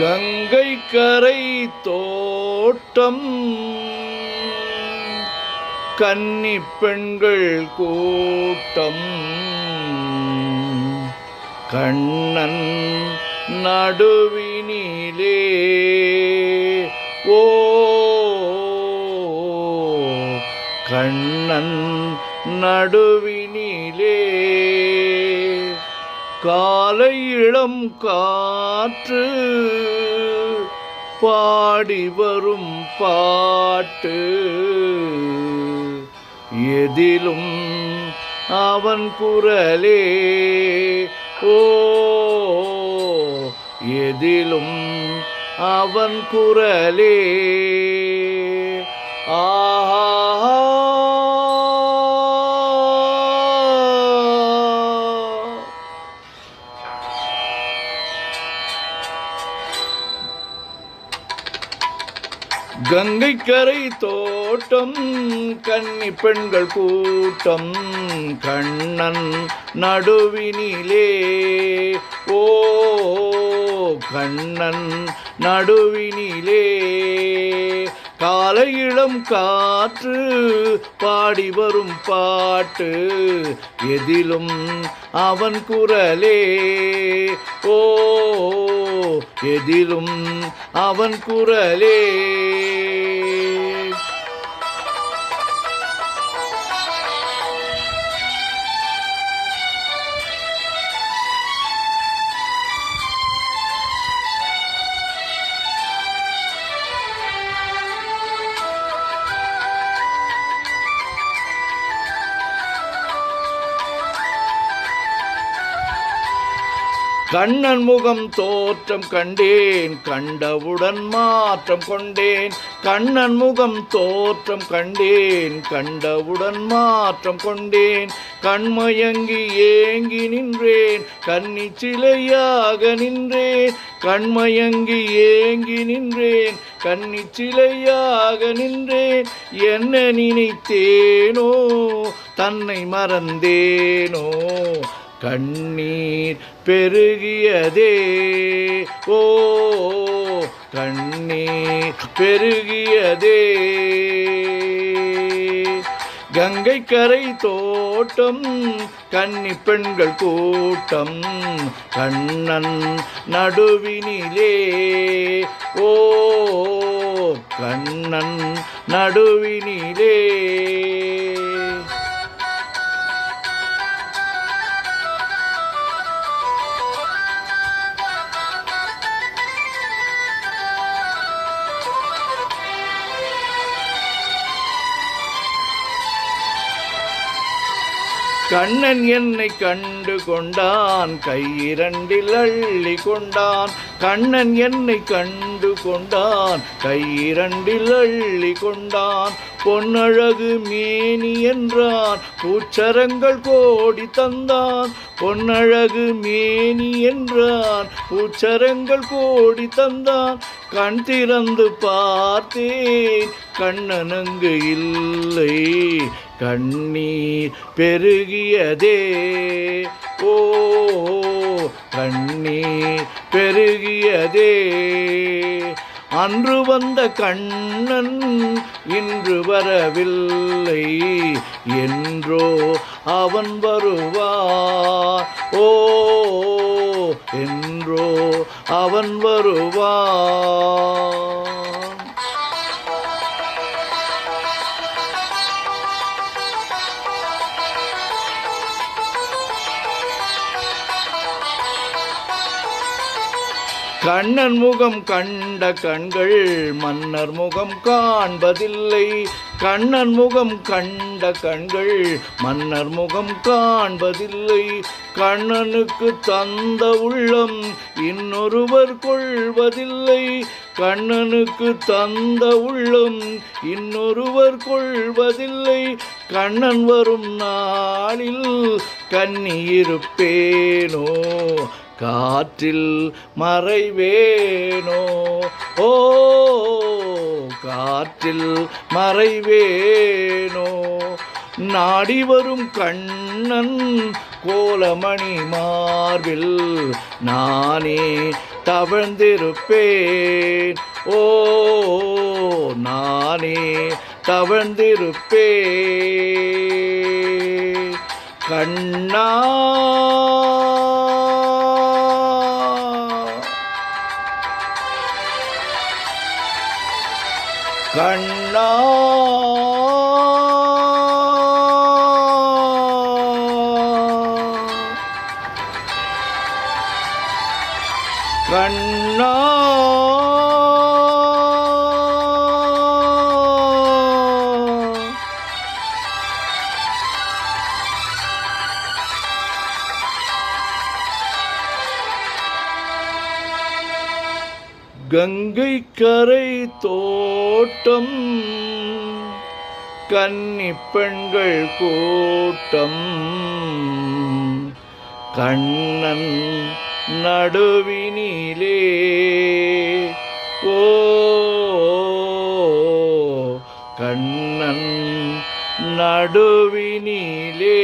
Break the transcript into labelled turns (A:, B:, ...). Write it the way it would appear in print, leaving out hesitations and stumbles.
A: கங்கை கரை தோட்டம் கன்னி பெண்கள் கூட்டம் கண்ணன் நடுவினிலே ஓ கண்ணன் நடுவினிலே காலை இளம் காற்று பாடி வரும் பாட்டு எதிலும் அவன் குரலே ஓ எதிலும் அவன் குரலே ஆஹா கங்கை கரை தோட்டம் கன்னி பெண்கள் கூட்டம் கண்ணன் நடுவினிலே ஓ கண்ணன் நடுவினிலே காலை இளம் காற்று பாடி வரும் பாட்டு எதிலும் அவன் குரலே ஓ எதிலும் அவன் குரலே கண்ணன் முகம் தோற்றம் கண்டேன் கண்டவுடன் மாற்றம் கொண்டேன் கண்ணன் முகம் தோற்றம் கண்டேன் கண்டவுடன் மாற்றம் கொண்டேன் கண்மயங்கி ஏங்கி நின்றேன் கன்னி சிலையாக நின்றேன் கண்மயங்கி ஏங்கி நின்றேன் கன்னி சிலையாக நின்றேன் என்ன நினைத்தேனோ தன்னை மறந்தேனோ கண்ணீர் பெருகியதே ஓ கண்ணீர் பெருகியதே கங்கை கரை தோட்டம் கன்னி பெண்கள் கூட்டம் கண்ணன் நடுவினிலே ஓ கண்ணன் நடுவினிலே கண்ணன் என்னை கண்டு கொண்டான் கையிரண்டில் அள்ளி கொண்டான் கண்ணன் என்னை கண்டு கொண்டான் கையிரண்டில் அள்ளி கொண்டான் பொன்னழகு மேனி என்றான் பூச்சரங்கள் கோடி தந்தான் பொன்னழகு மேனி என்றான் பூச்சரங்கள் கோடி தந்தான் கண் திறந்து பார்த்தேன் கண்ணனங்கு இல்லை கண்ணீர் பெருகியதே ஓ கண்ணீர் பெருகியதே அன்று வந்த கண்ணன் இன்று வரவில்லை என்றோ அவன் வருவான் ஓ என்றோ அவன் வருவான் கண்ணன் முகம் கண்ட கண்கள் மன்னர் முகம் காண்பதில்லை கண்ணன் முகம் கண்ட கண்கள் மன்னர் முகம் காண்பதில்லை கண்ணனுக்கு தந்த உள்ளம் இன்னொருவர் கொள்வதில்லை கண்ணனுக்கு தந்த உள்ளம் இன்னொருவர் கொள்வதில்லை கண்ணன் வரும் நாளில் கன்னி இருப்பேனோ காற்றில் மறைவேனோ ஓ காற்றில் மறைவேனோ நாடி வரும் கண்ணன் கோலமணி மார்பில் நானே தவழ்ந்திருப்பேன். ஓ நானே தவழ்ந்திருப்பேன். கண்ணா கண்ணா கண்ணா கங்கை கரை தோட்டம் கன்னிப் பெண்கள் கூட்டம் கண்ணன் நடுவினிலே. ஓ கண்ணன் நடுவினிலே.